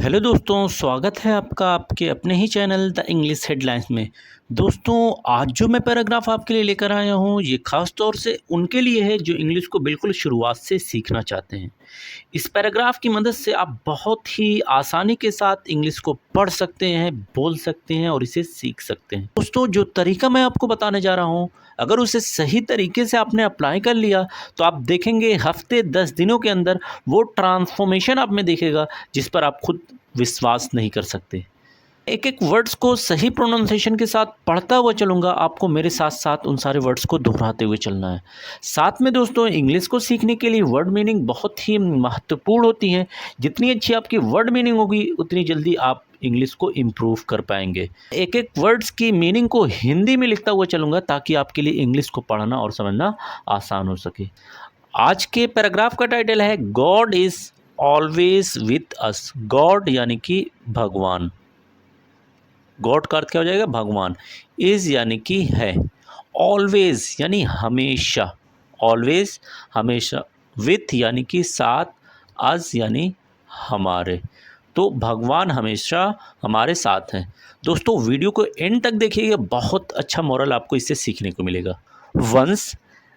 Hello दोस्तों, स्वागत है आपका आपके अपने ही चैनल द इंग्लिश हेडलाइंस में। दोस्तों, आज जो मैं पैराग्राफ आपके लिए लेकर आया हूँ ये ख़ास तौर से उनके लिए है जो इंग्लिश को बिल्कुल शुरुआत से सीखना चाहते हैं। इस पैराग्राफ की मदद से आप बहुत ही आसानी के साथ इंग्लिश को पढ़ सकते हैं, बोल सकते हैं और इसे सीख सकते हैं। दोस्तों, जो तरीका मैं आपको बताने जा रहा हूँ, अगर उसे सही तरीके से आपने अप्लाई कर लिया तो आप देखेंगे हफ्ते 10 दिनों के अंदर वो ट्रांसफॉर्मेशन आप में दिखेगा जिस पर आप खुद विश्वास नहीं कर सकते। एक एक वर्ड्स को सही प्रोनाउंसिएशन के साथ पढ़ता हुआ चलूँगा, आपको मेरे साथ साथ उन सारे वर्ड्स को दोहराते हुए चलना है। साथ में दोस्तों, इंग्लिश को सीखने के लिए वर्ड मीनिंग बहुत ही महत्वपूर्ण होती हैं। जितनी अच्छी आपकी वर्ड मीनिंग होगी उतनी जल्दी आप इंग्लिश को इम्प्रूव कर पाएंगे। एक एक वर्ड्स की मीनिंग को हिंदी में लिखता हुआ चलूँगा ताकि आपके लिए इंग्लिश को पढ़ना और समझना आसान हो सके। आज के पैराग्राफ का टाइटल है God is always with us. God यानी कि भगवान। गॉड का अर्थ क्या हो जाएगा? भगवान। इज़ यानी कि है। ऑलवेज यानी हमेशा। ऑलवेज हमेशा। विथ यानी कि साथ। अस यानी हमारे। तो भगवान हमेशा हमारे साथ हैं। दोस्तों, वीडियो को एंड तक देखिएगा, बहुत अच्छा मोरल आपको इससे सीखने को मिलेगा। Once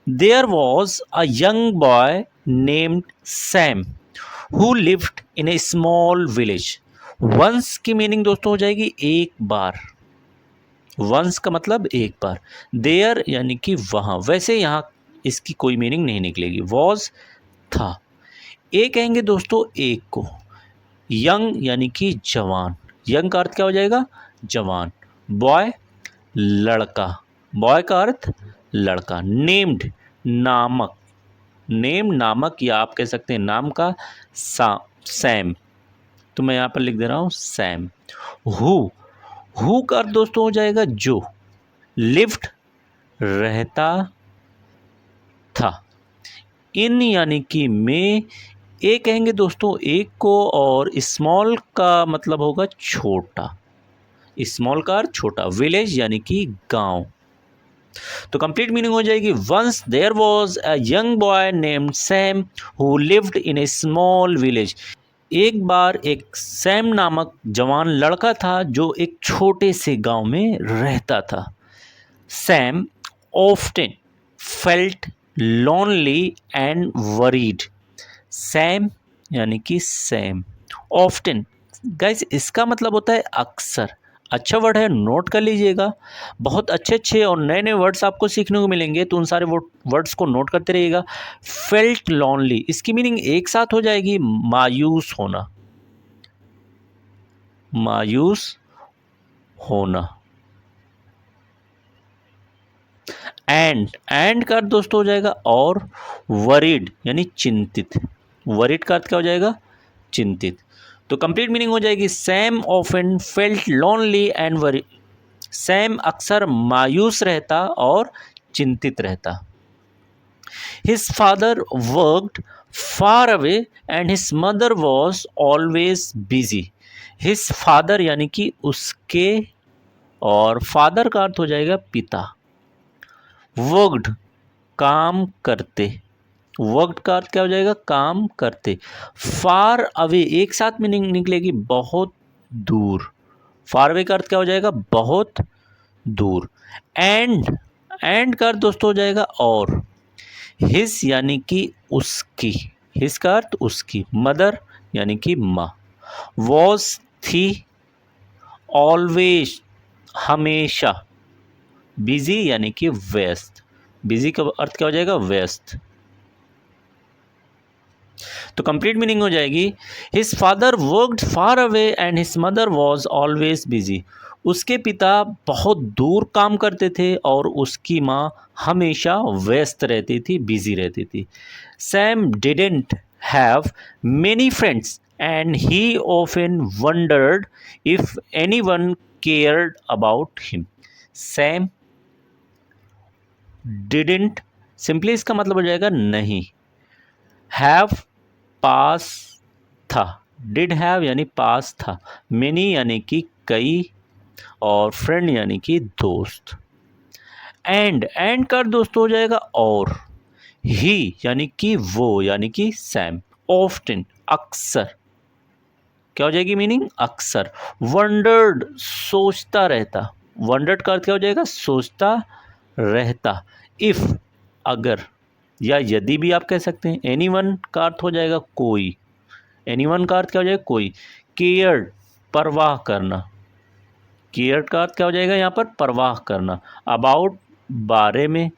there was a young boy named Sam who lived in a small village. Once की मीनिंग दोस्तों हो जाएगी एक बार। वंस का मतलब एक बार। देयर यानी कि वहाँ। वैसे यहाँ इसकी कोई मीनिंग नहीं निकलेगी। वॉज था। ए कहेंगे दोस्तों एक को। यंग यानी कि जवान। यंग का अर्थ क्या हो जाएगा? जवान। बॉय लड़का। बॉय का अर्थ लड़का। नेम्ड नामक। नेम नामक या आप कह सकते हैं नाम का। सैम, तो मैं यहाँ पर लिख दे रहा हूँ सैम। हु का अर्थ दोस्तों हो जाएगा जो। लिव्ड रहता था। इन यानी कि में। ए कहेंगे दोस्तों एक को और स्मॉल का मतलब होगा छोटा। स्मॉल का अर्थ छोटा। विलेज यानी कि गांव। तो कंप्लीट मीनिंग हो जाएगी once there was a young boy named Sam who lived in a small village. एक बार एक सैम नामक जवान लड़का था जो एक छोटे से गांव में रहता था। Sam often felt lonely and worried. Sam यानी कि सैम। ऑफ्टन गाइस इसका मतलब होता है अक्सर। अच्छा वर्ड है, नोट कर लीजिएगा। बहुत अच्छे अच्छे और नए नए वर्ड्स आपको सीखने को मिलेंगे तो उन सारे वर्ड्स को नोट करते रहिएगा। फेल्ट लॉनली, इसकी मीनिंग एक साथ हो जाएगी मायूस होना। मायूस होना। एंड का अर्थ दोस्तों हो जाएगा और। वरीड यानी चिंतित। वरीड का अर्थ क्या हो जाएगा? चिंतित। तो कंप्लीट मीनिंग हो जाएगी Sam often felt lonely and worried. Sam अक्सर मायूस रहता और चिंतित रहता। His father worked far away and his mother was always busy. His father यानी कि उसके, और फादर का अर्थ हो जाएगा पिता। वर्कड काम करते। वर्कड का अर्थ क्या हो जाएगा? काम करते। फार अवे एक साथ में निकलेगी बहुत दूर। फार अवे का अर्थ क्या हो जाएगा? बहुत दूर। एंड का अर्थ दोस्तों हो जाएगा और। हिज यानी कि उसकी। हिज का अर्थ उसकी। मदर यानी कि माँ। वॉज थी। ऑलवेज हमेशा। बिजी यानी कि व्यस्त। बिजी का अर्थ क्या हो जाएगा? व्यस्त। तो कंप्लीट मीनिंग हो जाएगी his father worked far away and his mother was always busy. उसके पिता बहुत दूर काम करते थे और उसकी माँ हमेशा व्यस्त रहती थी, बिजी रहती थी। Sam didn't have many friends and he often wondered if anyone cared about him. Sam didn't simply इसका मतलब हो जाएगा नहीं। हैव पास था। डिड हैव यानी पास था। मेनी यानी कि कई, और फ्रेंड यानी कि दोस्त। एंड का दोस्तों हो जाएगा और। ही यानी कि वो यानी कि सैम। ऑफ्टन अक्सर क्या हो जाएगी मीनिंग? अक्सर। वंडर्ड सोचता रहता, वंडर्ड का अर्थ क्या हो जाएगा? सोचता रहता। इफ अगर या यदि भी आप कह सकते हैं। एनीवन का अर्थ हो जाएगा कोई, एनीवन का अर्थ क्या हो जाएगा? कोई। केयर्ड परवाह करना, केयर का अर्थ क्या हो जाएगा यहाँ पर? परवाह करना। अबाउट बारे में,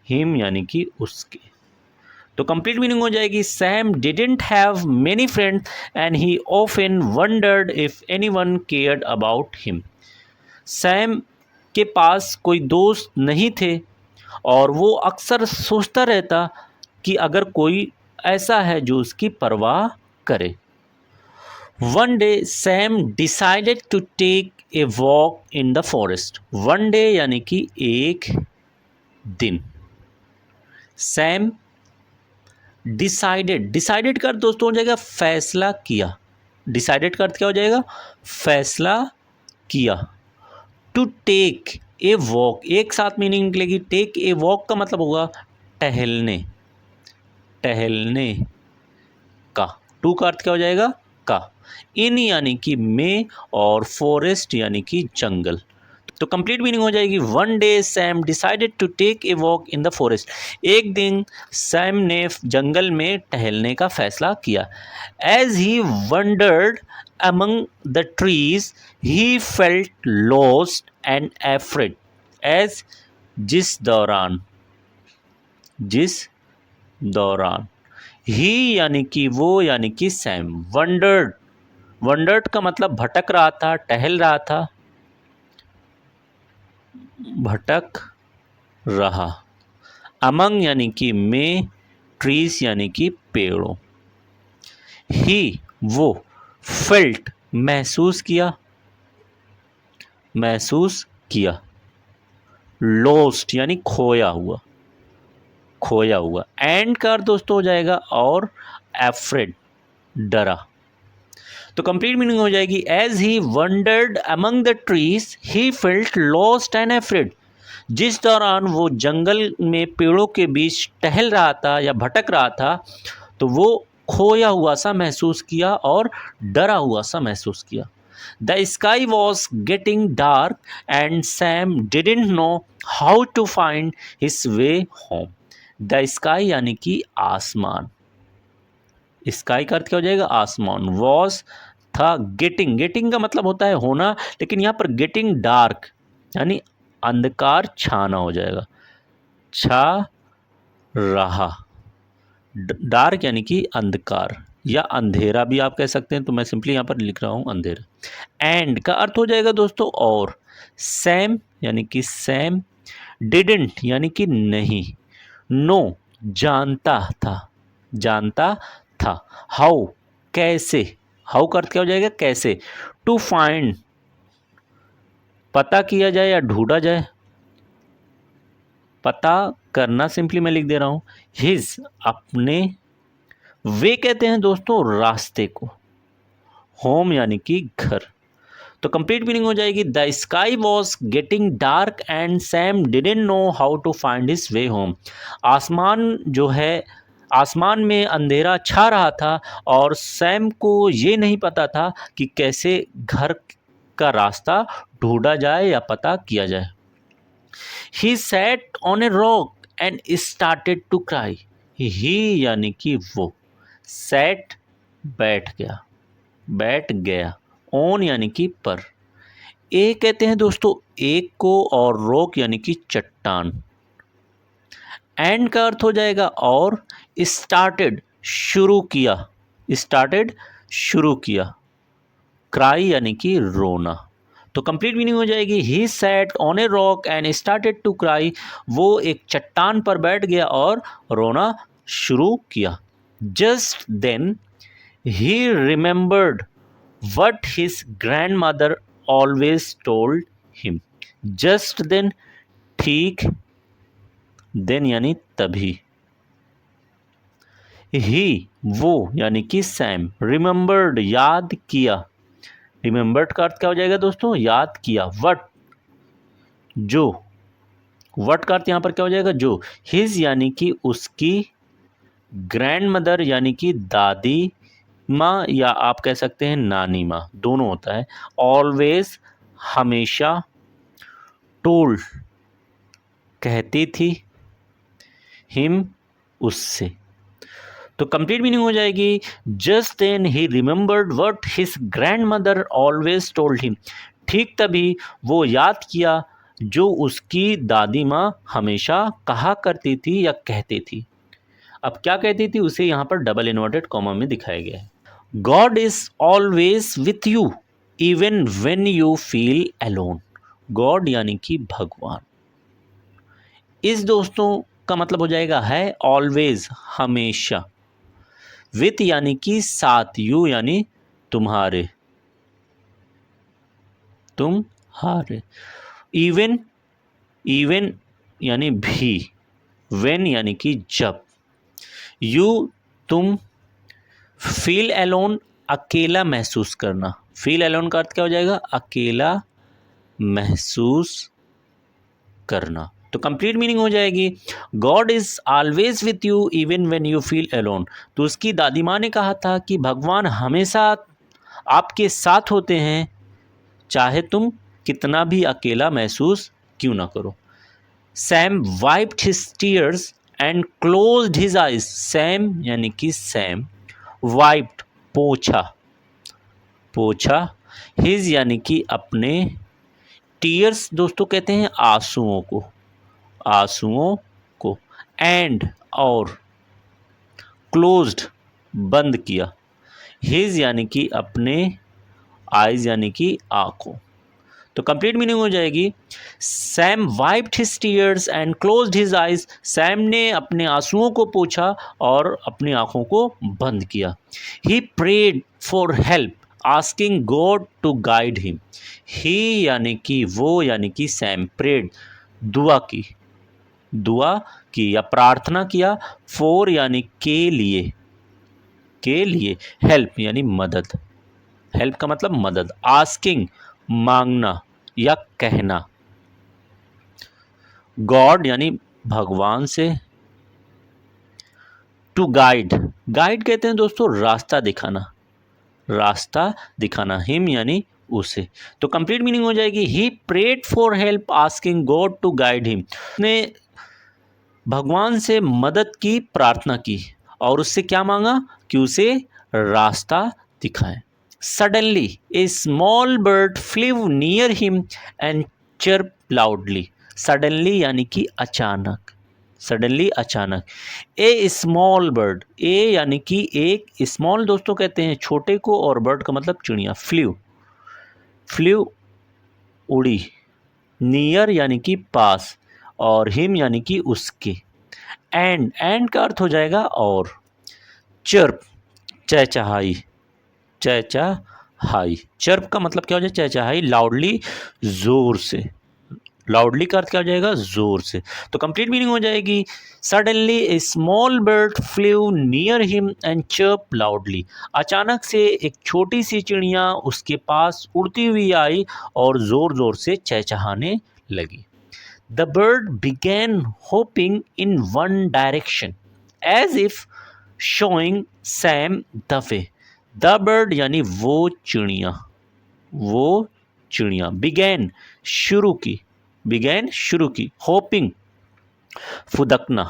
हिम यानी कि उसके। तो कंप्लीट मीनिंग हो जाएगी Sam didn't have many friends and he often wondered if anyone cared about him. Sam के पास कोई दोस्त नहीं थे और वो अक्सर सोचता रहता कि अगर कोई ऐसा है जो उसकी परवाह करे। One day Sam decided to take a walk in the forest. One day यानी कि एक दिन। सैम डिसाइडेड, डिसाइडेड का दोस्तों हो जाएगा फैसला किया। डिसाइडेड का अर्थ क्या हो जाएगा? फैसला किया। टू टेक ए वॉक, एक साथ मीनिंग निकलेगी। टेक ए वॉक का मतलब होगा टहलने, टहलने का। टू का अर्थ क्या हो जाएगा? का। इन यानी कि में और फॉरेस्ट यानी कि जंगल। तो कंप्लीट मीनिंग हो जाएगी one day Sam decided to take a walk in the forest. एक दिन सैम ने जंगल में टहलने का फैसला किया। As he wandered among the trees he felt lost and afraid. As जिस दौरान, जिस दौरान। ही यानी कि वो यानी कि सैम। वंडर्ड, वंडर्ड का मतलब भटक रहा था, टहल रहा था, भटक रहा। अमंग यानी कि में, ट्रीज यानी कि पेड़ों। ही वो, फेल्ट महसूस किया, महसूस किया। लॉस्ट यानी खोया हुआ, खोया हुआ। एंड का अर्थ दोस्तों हो जाएगा और, एफ्रेड डरा। तो कंप्लीट मीनिंग हो जाएगी as he wandered among the trees he felt lost and afraid. जिस दौरान वो जंगल में पेड़ों के बीच टहल रहा था या भटक रहा था तो वो खोया हुआ सा महसूस किया और डरा हुआ सा महसूस किया। The sky was getting dark and Sam didn't know how to find his way home. The sky यानी कि आसमान, स्काई का अर्थ क्या हो जाएगा? आसमान। वॉज था, गेटिंग, गेटिंग का मतलब होता है होना, लेकिन यहाँ पर गेटिंग डार्क यानी अंधकार छाना हो जाएगा, छा रहा। डार्क यानी कि अंधकार या अंधेरा भी आप कह सकते हैं, तो मैं सिंपली यहाँ पर लिख रहा हूँ अंधेरा। एंड का अर्थ हो जाएगा दोस्तों और। सैम यानी कि सैम, डिडंट यानी कि नहीं, नो जानता था, जानता था। हाउ कैसे, हाउ का अर्थ क्या हो जाएगा? कैसे। टू फाइंड पता किया जाए या ढूंढा जाए, पता करना सिंपली मैं लिख दे रहा हूं। हिज अपने, वे कहते हैं दोस्तों रास्ते को, होम यानी कि घर। तो कंप्लीट मीनिंग हो जाएगी the sky was getting dark and Sam didn't know how to find his way home. आसमान जो है, आसमान में अंधेरा छा रहा था और सैम को ये नहीं पता था कि कैसे घर का रास्ता ढूंढा जाए या पता किया जाए। He sat on a rock and started to cry. He यानी कि वो, सैट बैठ गया, बैठ गया। ऑन यानी कि पर। ए कहते हैं दोस्तों एक को और रॉक यानी कि चट्टान। एंड का अर्थ हो जाएगा और। स्टार्टेड शुरू किया, स्टार्टेड शुरू किया। क्राई यानी कि रोना। तो कंप्लीट मीनिंग हो जाएगी he sat on a rock and started to cry. वो एक चट्टान पर बैठ गया और रोना शुरू किया। Just then he remembered what his grandmother always told him। just then, ठीक, then यानी तभी। ही वो यानी कि सैम, रिमेंबर्ड याद किया। रिमेंबर्ड का अर्थ क्या हो जाएगा दोस्तों? याद किया। वट जो, वट का अर्थ यहाँ पर क्या हो जाएगा? जो। हिज यानी कि उसकी, ग्रैंड मदर यानी कि दादी माँ या आप कह सकते हैं नानी माँ, दोनों होता है। ऑलवेज हमेशा, टोल्ड कहती थी, हिम उससे। तो कंप्लीट मीनिंग हो जाएगी, just then he remembered what his grandmother always told him. ठीक तभी वो याद किया जो उसकी दादी माँ हमेशा कहा करती थी या कहती थी। अब क्या कहती थी उसे यहाँ पर डबल इन्वर्टेड कॉमा में दिखाया गया है। God is always with you even when you feel alone. God यानी कि भगवान। इस दोस्तों का मतलब हो जाएगा है ऑलवेज हमेशा, विथ यानी कि साथ, यू यानी तुम्हारे, तुम्हारे, इवन, इवन यानी भी, व्हेन यानी कि जब, यू तुम, फील अलोन अकेला महसूस करना। फील अलोन का अर्थ क्या हो जाएगा, अकेला महसूस करना। तो कंप्लीट मीनिंग हो जाएगी, God is always with you even when you feel alone. तो उसकी दादी माँ ने कहा था कि भगवान हमेशा आपके साथ होते हैं, चाहे तुम कितना भी अकेला महसूस क्यों ना करो। Sam wiped his tears and closed his eyes. Sam यानी कि सैम, वाइप्ड पोछा, पोछा, हिज यानी कि अपने, टीयर्स दोस्तों कहते हैं आंसुओं को, आंसुओं को, एंड और, क्लोज्ड बंद किया, हिज यानी कि अपने, आइज यानी कि आंखों। तो कंप्लीट मीनिंग हो जाएगी, Sam wiped his tears and closed his eyes. Sam ने अपने आंसुओं को पोंछा और अपनी आंखों को बंद किया। He prayed for help asking God to guide him. He यानी कि वो यानी कि सैम, प्रेड दुआ की, दुआ की या प्रार्थना किया, फॉर यानी के लिए, के लिए, हेल्प यानी मदद, हेल्प का मतलब मदद, आस्किंग मांगना या कहना, गॉड यानी भगवान से, टू गाइड, गाइड कहते हैं दोस्तों रास्ता दिखाना, रास्ता दिखाना, हिम यानी उसे। तो कंप्लीट मीनिंग हो जाएगी, he prayed for help asking God to guide him. उसने भगवान से मदद की प्रार्थना की और उससे क्या मांगा कि उसे रास्ता दिखाए। Suddenly a small bird flew near him and chirp loudly. Suddenly यानी कि अचानक, सडनली अचानक। ए स्मॉल बर्ड, ए यानी कि एक, स्मॉल दोस्तों कहते हैं छोटे को और बर्ड का मतलब चिड़िया, फ्लीव, फ्लीव उड़ी, नियर यानी कि पास और हिम यानी कि उसके, एंड का अर्थ हो जाएगा और, चर्प चहचहाई, चहचहाई, चर्प का मतलब क्या हो जाएगा चहचहाई, लाउडली जोर से, लाउडली का अर्थ क्या हो जाएगा जोर से। तो कंप्लीट मीनिंग हो जाएगी, suddenly a small bird flew near him and chirp loudly. अचानक से एक छोटी सी चिड़िया उसके पास उड़ती हुई आई और जोर जोर से चहचहाने लगी। The bird began hopping in one direction as if showing Sam the way. The bird यानी वो चिड़िया, वो चिड़िया, began शुरू की, began शुरू की, hopping फुदकना,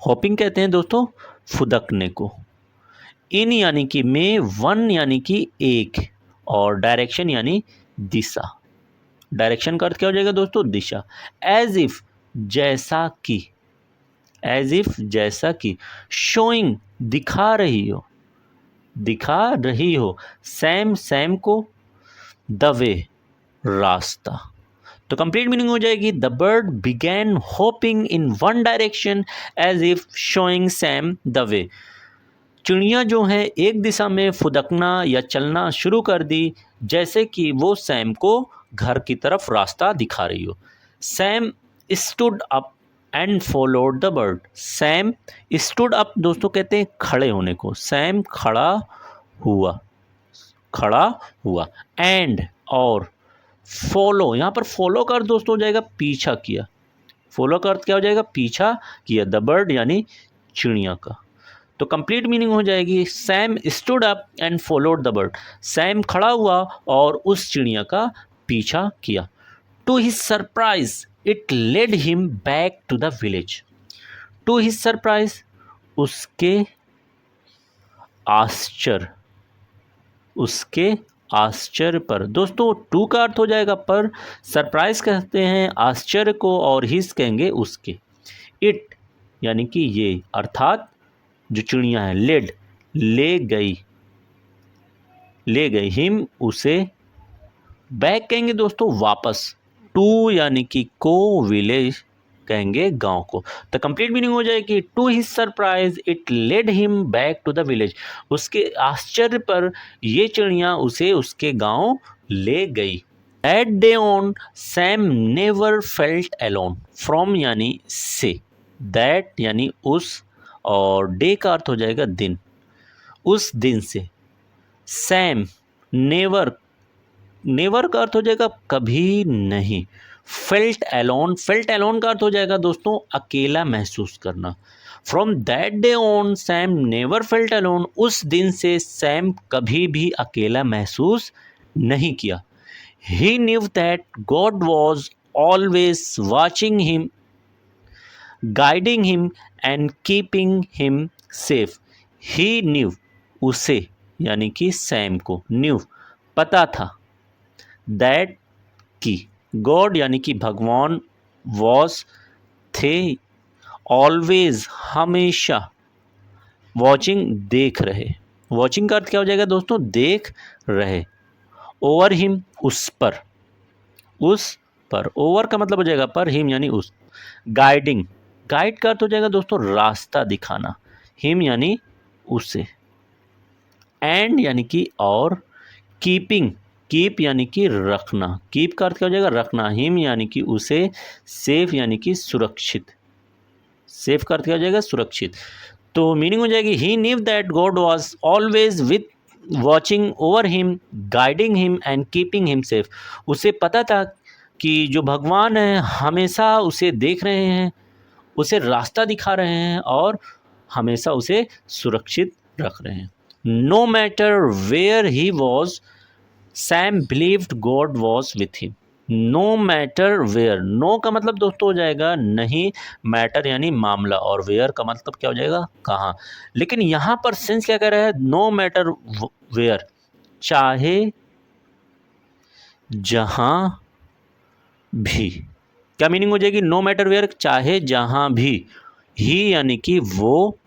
hopping कहते हैं दोस्तों फुदकने को, in यानी कि में, one यानी कि एक और direction यानी दिशा। डायरेक्शन का अर्थ क्या हो जाएगा दोस्तों दिशा। एज इफ जैसा कि, एज इफ जैसा कि, शोइंग दिखा रही हो, दिखा रही हो, सैम सैम को, द वे रास्ता। तो कंप्लीट मीनिंग हो जाएगी, the bird began hopping in one direction as if showing Sam the way. चिड़िया जो है एक दिशा में फुदकना या चलना शुरू कर दी जैसे कि वो सैम को घर की तरफ रास्ता दिखा रही हो। Sam stood up and followed the bird. Sam stood up दोस्तों कहते हैं खड़े होने को, सैम खड़ा हुआ, खड़ा हुआ, एंड और, फॉलो, यहाँ पर फॉलो का अर्थ दोस्तों हो जाएगा पीछा किया, फॉलो का अर्थ क्या हो जाएगा पीछा किया, द बर्ड यानी चिड़िया का। तो कंप्लीट मीनिंग हो जाएगी Sam stood up and followed the bird. सैम खड़ा हुआ और उस चिड़िया का पीछा किया। To his surprise it led him back to the village. To his surprise, उसके आश्चर्य, उसके आश्चर्य पर। दोस्तों टू का अर्थ हो जाएगा पर, सरप्राइज कहते हैं आश्चर्य को और हिज कहेंगे उसके। इट यानी कि ये, अर्थात जो चिड़िया है, लेड ले गई, ले गई, हिम उसे, बैक कहेंगे दोस्तों वापस, टू यानी कि को, विलेज कहेंगे गांव को। तो कंप्लीट मीनिंग हो जाएगी to his surprise it led him back to the village. उसके आश्चर्य पर ये चिड़िया उसे उसके गांव ले गई। That day on Sam never felt alone. From यानी से, दैट यानी उस, और डे का अर्थ हो जाएगा दिन। उस दिन से सैम, नेवर, नेवर का अर्थ हो जाएगा कभी नहीं। फेल्ट अलोन, फेल्ट अलोन का अर्थ हो जाएगा दोस्तों अकेला महसूस करना। From that day on Sam never felt alone. उस दिन से सैम कभी भी अकेला महसूस नहीं किया। He knew that God was always watching him, guiding him and keeping him safe. He knew, उसे यानी कि सैम को, न्यू पता था, दैट की, गॉड यानी कि भगवान, वॉज थे, ऑलवेज हमेशा, वॉचिंग देख रहे। वॉचिंग का अर्थ क्या हो जाएगा दोस्तों, देख रहे। ओवर हिम उस पर, उस पर, ओवर का मतलब हो जाएगा पर, हिम यानी उस। गाइडिंग, गाइड का अर्थ हो जाएगा दोस्तों रास्ता दिखाना, हिम यानी उसे। एंड यानी कि और। कीपिंग, कीप यानी कि रखना, कीप का अर्थ क्या हो जाएगा रखना, हिम यानी कि उसे, सेफ यानी कि सुरक्षित, सेफ का अर्थ क्या हो जाएगा सुरक्षित। तो मीनिंग हो जाएगी he knew that God was always with watching over him, guiding him and keeping him safe. उसे पता था कि जो भगवान है हमेशा उसे देख रहे हैं, उसे रास्ता दिखा रहे हैं और हमेशा उसे सुरक्षित रख रहे हैं। No matter where he was Sam believed God was with him. No matter where, no का मतलब दोस्तों हो जाएगा नहीं, मैटर यानी मामला, और वेयर का मतलब क्या हो जाएगा कहाँ। लेकिन यहाँ पर सेंस क्या कह रहा है, नो मैटर वेयर, चाहे जहाँ भी। क्या मीनिंग हो जाएगी, नो मैटर वेयर चाहे जहाँ भी। ही यानी कि वो,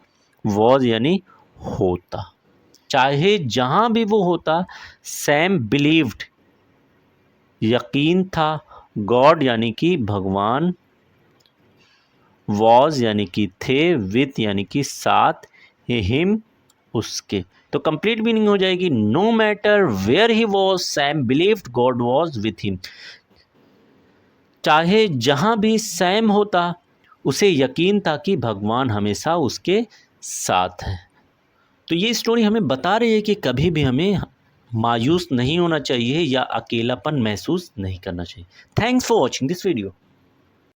वॉज यानी होता, चाहे जहाँ भी वो होता। सैम बिलीव्ड, यकीन था, गॉड यानी कि भगवान, वॉज यानी कि थे, विथ यानी कि साथ, हिम उसके। तो कंप्लीट मीनिंग हो जाएगी no matter where he was Sam believed God was with him. चाहे जहाँ भी सैम होता उसे यकीन था कि भगवान हमेशा उसके साथ है। तो ये स्टोरी हमें बता रही है कि कभी भी हमें मायूस नहीं होना चाहिए या अकेलापन महसूस नहीं करना चाहिए। Thanks for watching this video.